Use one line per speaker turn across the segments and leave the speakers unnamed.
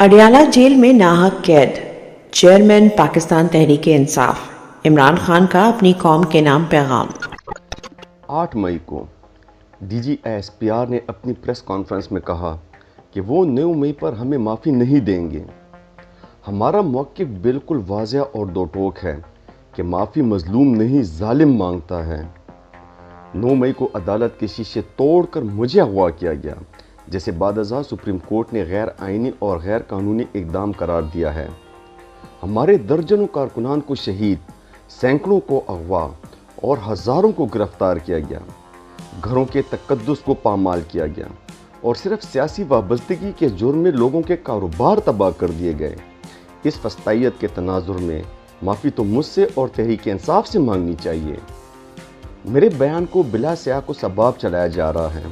Adiala jail में नाहक कैद। चेयरमैन पाकिस्तान तहरीक इंसाफ इमरान खान का अपनी कौम के नाम पैगाम।
8 मई को DGSPR ने अपनी प्रेस कॉन्फ्रेंस में कहा कि वो 9 मई पर हमें माफ़ी नहीं देंगे। हमारा मौक़िफ़ बिल्कुल वाज़ेह और दो टोक है कि माफ़ी मज़लूम नहीं ज़ालिम मांगता है। 9 मई को अदालत के शीशे तोड़कर मुझे अगवा किया गया, जिसे बादशाह सुप्रीम कोर्ट ने गैर आइनी और गैर कानूनी इक़दाम करार दिया है। हमारे दर्जनों कारकुनान को शहीद, सैकड़ों को अगवा और हज़ारों को गिरफ्तार किया गया। घरों के तकद्दुस को पामाल किया गया और सिर्फ सियासी वाबस्तगी के जुर्म में लोगों के कारोबार तबाह कर दिए गए। इस फस्तायत के तनाजुर में माफ़ी तो मुझसे और तहरीक इंसाफ से मांगनी चाहिए। मेरे बयान को बिला सियाक़ सबब चलाया जा रहा है,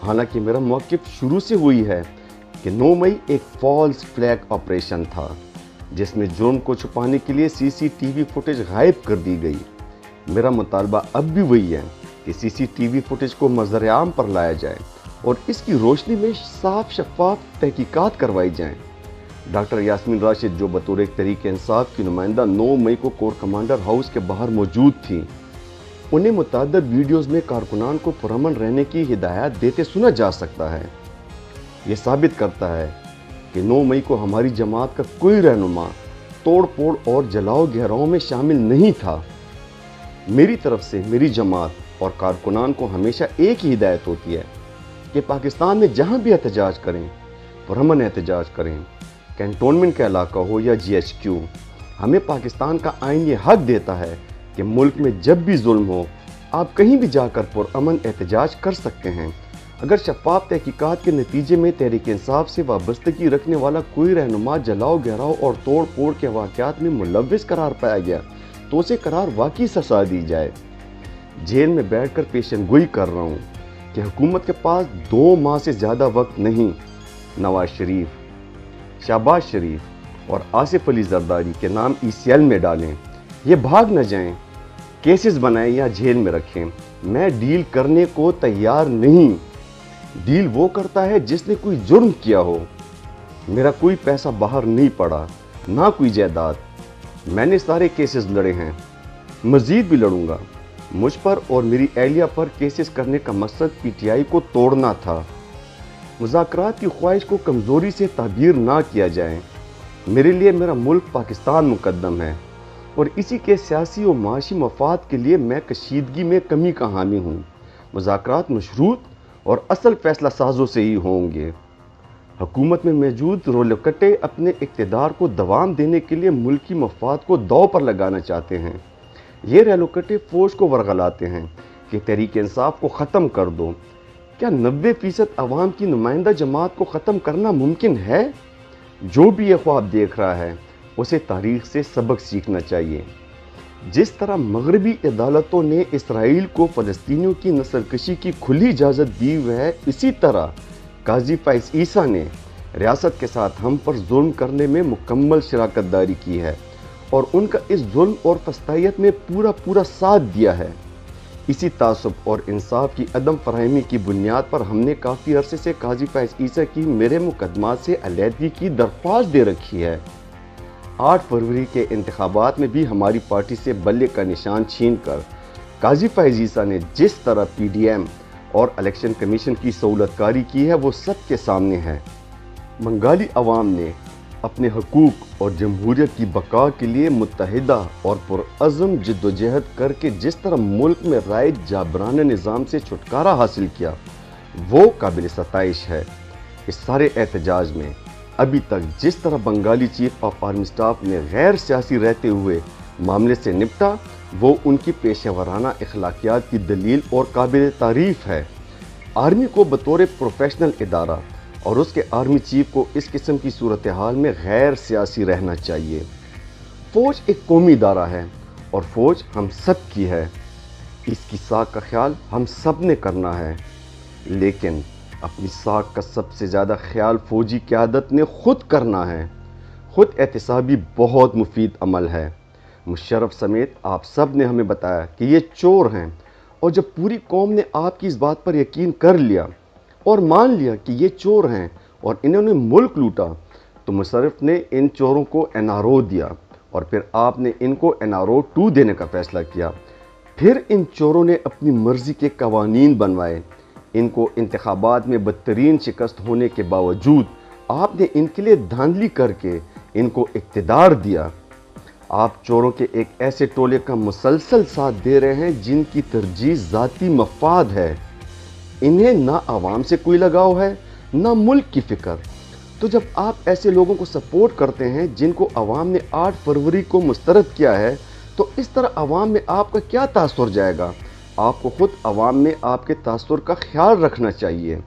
हालांकि मेरा मौक़िफ़ शुरू से हुई है कि 9 मई एक फॉल्स फ्लैग ऑपरेशन था, जिसमें जुर्म को छुपाने के लिए CCTV फुटेज गायब कर दी गई। मेरा मुतालबा अब भी वही है कि CCTV फुटेज को मंज़र आम पर लाया जाए और इसकी रोशनी में साफ शफाफ तहकीकात करवाई जाएँ। डॉक्टर यास्मीन राशिद, जो बतौर एक तहरीक इंसाफ की नुमाइंदा 9 मई को कोर कमांडर हाउस के बाहर मौजूद थी, उन्हें मुतअद्दिद वीडियोज़ में कारकुनान को पुरअमन रहने की हिदायत देते सुना जा सकता है। ये साबित करता है कि 9 मई को हमारी जमात का कोई रहनुमा तोड़ फोड़ और जलाओ घेराव में शामिल नहीं था। मेरी तरफ से मेरी जमात और कारकुनान को हमेशा एक ही हिदायत होती है कि पाकिस्तान में जहाँ भी एहतजाज करें, पुरअमन एहतजाज करें, कैंटोनमेंट का इलाका हो या GHQ, हमें पाकिस्तान का आइन ये हक देता है कि मुल्क में जब भी जुल्म हो, आप कहीं भी जाकर पुरअमन एहतजाज कर सकते हैं। अगर शफाफ तहकीकात के नतीजे में तहरीक इंसाफ से वाबस्तगी रखने वाला कोई रहनुमा जलाओ गहराव और तोड़ फोड़ के वाक़यात में मुलव्विस करार पाया गया तो उसे करार वाकई सजा दी जाए। जेल में बैठकर पेशन गोई कर रहा हूँ कि हुकूमत के पास 2 माह से ज़्यादा वक्त नहीं। नवाज शरीफ, शहबाज शरीफ और आसिफ अली जरदारी के नाम ECL में डालें, ये भाग न जाएं, केसेस बनाएं या जेल में रखें। मैं डील करने को तैयार नहीं। डील वो करता है जिसने कोई जुर्म किया हो। मेरा कोई पैसा बाहर नहीं पड़ा, ना कोई जायदाद। मैंने सारे केसेस लड़े हैं, मज़ीद भी लड़ूंगा। मुझ पर और मेरी एहलिया पर केसेस करने का मकसद PTI को तोड़ना था। मुज़ाकरात की ख्वाहिश को कमज़ोरी से ताबीर ना किया जाए। मेरे लिए मेरा मुल्क पाकिस्तान मुकद्दम है और इसी के सियासी और माशी मफाद के लिए मैं कशीदगी में कमी का हामी हूँ। मुज़ाकरात मशरूत और असल फैसला साजों से ही होंगे। हुकूमत में मौजूद रोलकटे अपने इक़्तिदार को दवाम देने के लिए मुल्की मफाद को दाव पर लगाना चाहते हैं। ये रेलोकटे फौज को वरगलाते हैं कि तहरीक इंसाफ को ख़त्म कर दो। क्या 90% अवाम की नुमाइंदा जमात को ख़त्म करना मुमकिन है? जो भी ये ख्वाब देख रहा है उसे तारीख से सबक सीखना चाहिए। जिस तरह मगरबी अदालतों ने इसराइल को फ़लस्तीनियों की नस्लकशी की खुली इजाज़त दी है, इसी तरह काजी फैज़ ईसा ने रियासत के साथ हम पर जुल्म करने में मुकम्मल शराकत दारी की है और उनका इस जुल्म और फस्तायत में पूरा साथ दिया है। इसी तासुब और इंसाफ की अदम फराहमी की बुनियाद पर हमने काफ़ी अरसे से काजी फैज़ ईसा की मेरे मुकदमात से अलहदगी की दरख्वास्त दे रखी है। 8 फरवरी के इंतखाबात में भी हमारी पार्टी से बल्ले का निशान छीन कर काजी फैज़ ईसा ने जिस तरह PDM और इलेक्शन कमीशन की सहूलतकारी की है वो सबके सामने है। बंगाली अवाम ने अपने हकूक़ और जमहूरियत की बका के लिए मुत्तहिदा और पुरअज़्म जिद्दोजहद करके जिस तरह मुल्क में राइज जाबराना निज़ाम से छुटकारा हासिल किया, वो काबिल सताइश है। इस सारे एहतजाज में अभी तक जिस तरह Bengali chief of army staff ने गैर सियासी रहते हुए मामले से निपटा, वो उनकी पेशेवराना अखलाकियात की दलील और काबिल तारीफ़ है। आर्मी को बतौर प्रोफेशनल इदारा और उसके आर्मी चीफ को इस किस्म की सूरत हाल में गैर सियासी रहना चाहिए। फ़ौज एक कौमी इदारा है और फ़ौज हम सब की है। इसकी साख का ख्याल हम सब ने करना है, लेकिन अपनी साख का सबसे ज़्यादा ख्याल फ़ौजी क़यादत ने ख़ुद करना है। ख़ुद एहतसाबी बहुत मुफीद अमल है। मुशर्रफ समेत आप सब ने हमें बताया कि ये चोर हैं, और जब पूरी कौम ने आपकी इस बात पर यकीन कर लिया और मान लिया कि ये चोर हैं और इन्होंने मुल्क लूटा, تو مشرف نے ان چوروں کو NRO دیا اور پھر آپ نے ان کو NRO 2 دینے کا فیصلہ کیا۔ پھر ان چوروں نے اپنی مرضی کے قوانین بنوائے۔ ان کو انتخابات میں بدترین شکست ہونے کے باوجود آپ نے ان کے لیے دھاندلی کر کے ان کو اقتدار دیا۔ آپ چوروں کے ایک ایسے ٹولے کا مسلسل ساتھ دے رہے ہیں جن کی ترجیح ذاتی مفاد ہے۔ انہیں نہ عوام سے کوئی لگاؤ ہے نہ ملک کی فکر۔ تو جب آپ ایسے لوگوں کو سپورٹ کرتے ہیں جن کو عوام نے 8 فروری کو مسترد کیا ہے، تو اس طرح عوام میں آپ کا کیا تاثر جائے گا؟ آپ کو خود عوام میں آپ کے تاثر کا خیال رکھنا چاہیے۔